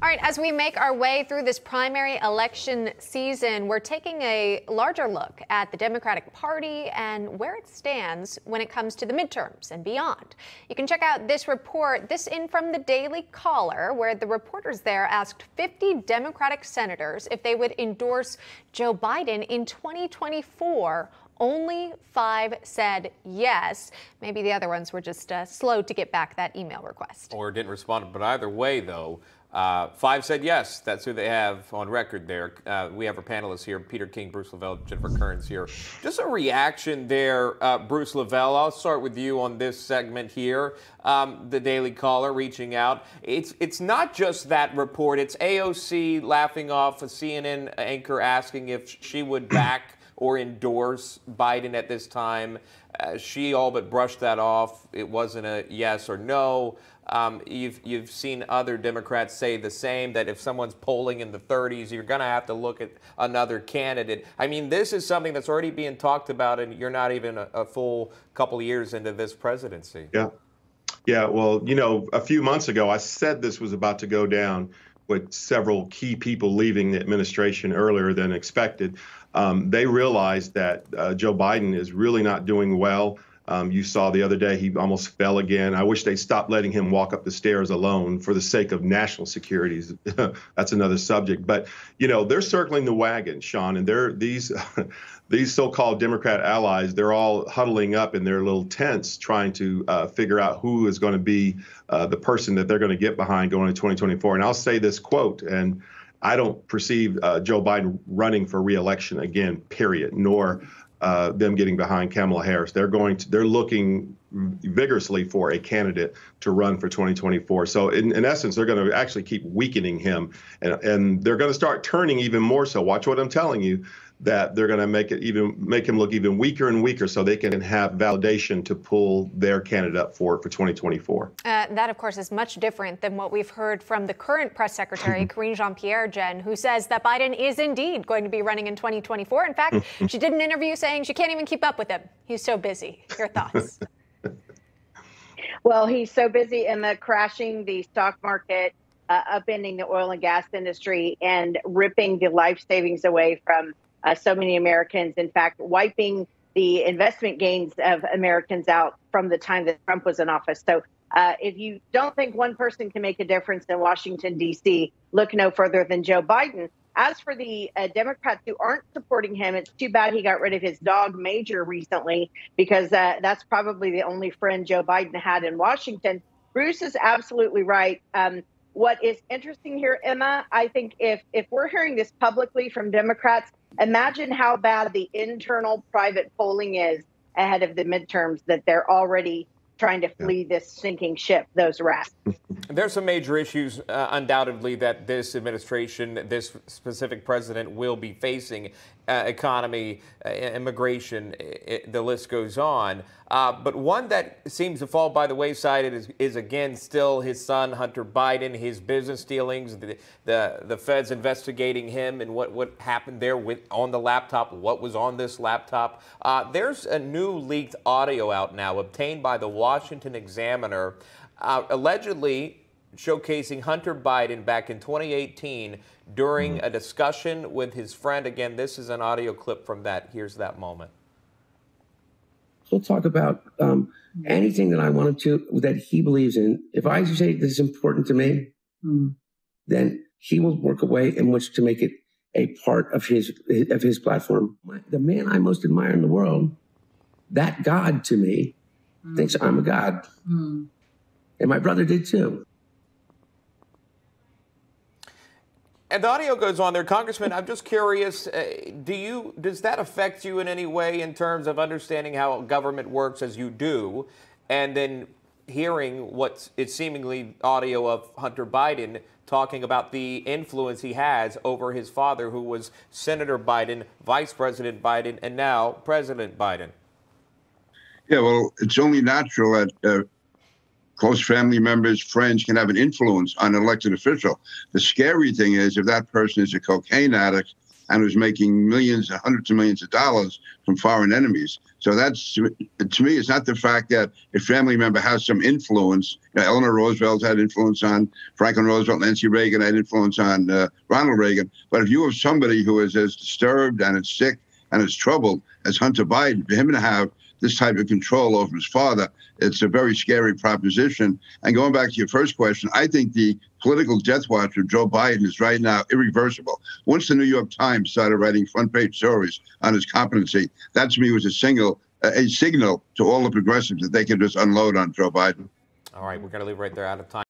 All right, as we make our way through this primary election season, we're taking a larger look at the Democratic Party and where it stands when it comes to the midterms and beyond. You can check out this report, this in from the Daily Caller, where the reporters there asked 50 Democratic senators if they would endorse Joe Biden in 2024. Only 5 said yes. Maybe the other ones were just slow to get back that email request. Or didn't respond. But either way, though, 5 said yes. That's who they have on record there. We have our panelists here, Peter King, Bruce Lavelle, Jennifer Kearns here. Just a reaction there, Bruce Lavelle. I'll start with you on this segment here. The Daily Caller reaching out. It's not just that report. It's AOC laughing off a CNN anchor asking if she would back or endorse Biden at this time. She all but brushed that off. It wasn't a yes or no. You've seen other Democrats say the same, that if someone's polling in the 30s, you're going to have to look at another candidate. I mean, this is something that's already being talked about, and you're not even a full couple of years into this presidency. Yeah. Well, you know, a few months ago, I said this was about to go down with several key people leaving the administration earlier than expected. They realized that Joe Biden is really not doing well. You saw the other day he almost fell again. I wish they stopped letting him walk up the stairs alone for the sake of national security. That's another subject. But, you know, they're circling the wagon, Sean, and these so-called Democrat allies, they're all huddling up in their little tents trying to figure out who is going to be the person that they're going to get behind going into 2024. And I'll say this quote, and I don't perceive Joe Biden running for re-election again, period, nor them getting behind Kamala Harris. They're looking vigorously for a candidate to run for 2024. So in essence, they're going to actually keep weakening him, and they're going to start turning even more so. Watch what I'm telling you, that they're going to make him look even weaker and weaker so they can have validation to pull their candidate up for 2024. That, of course, is much different than what we've heard from the current press secretary, Karine Jean-Pierre, Jen, who says that Biden is indeed going to be running in 2024. In fact, she did an interview saying she can't even keep up with him. He's so busy. Your thoughts? Well, he's so busy in the crashing the stock market, upending the oil and gas industry, and ripping the life savings away from so many Americans, in fact, wiping the investment gains of Americans out from the time that Trump was in office. So if you don't think one person can make a difference in Washington, D.C., look no further than Joe Biden. As for the Democrats who aren't supporting him, it's too bad he got rid of his dog Major recently, because that's probably the only friend Joe Biden had in Washington. Bruce is absolutely right. What is interesting here, Emma, I think if we're hearing this publicly from Democrats, imagine how bad the internal private polling is ahead of the midterms, that they're already trying to flee this sinking ship, those rats. There's some major issues, undoubtedly, that this administration, this specific president will be facing. Economy, immigration, the list goes on. But one that seems to fall by the wayside is again, still his son, Hunter Biden, his business dealings, the feds investigating him and what happened there on the laptop, what was on this laptop. There's a new leaked audio out now obtained by the Washington Examiner, allegedly showcasing Hunter Biden back in 2018 during a discussion with his friend. Again, this is an audio clip from that. Here's that moment. He'll talk about anything that I wanted to, that he believes in. If I say this is important to me, then he will work a way in which to make it a part of his platform. The man I most admire in the world, that God to me, thinks I'm a God. And my brother did too. And the audio goes on there. Congressman, I'm just curious, does that affect you in any way in terms of understanding how government works as you do, and then hearing what is seemingly audio of Hunter Biden talking about the influence he has over his father, who was Senator Biden, Vice President Biden, and now President Biden? Yeah, well, it's only natural that close family members, friends can have an influence on an elected official. The scary thing is if that person is a cocaine addict, and was making millions and hundreds of millions of dollars from foreign enemies. So that's, to me, it's not the fact that a family member has some influence. Eleanor Roosevelt had influence on Franklin Roosevelt, Nancy Reagan had influence on Ronald Reagan. But if you have somebody who is as disturbed and is sick and is troubled as Hunter Biden, for him to have this type of control over his father, it's a very scary proposition. And going back to your first question, I think the political death watch of Joe Biden is right now irreversible. Once the New York Times started writing front page stories on his competency, that to me was a signal to all the progressives that they can just unload on Joe Biden. All right, we're going to leave right there, out of time.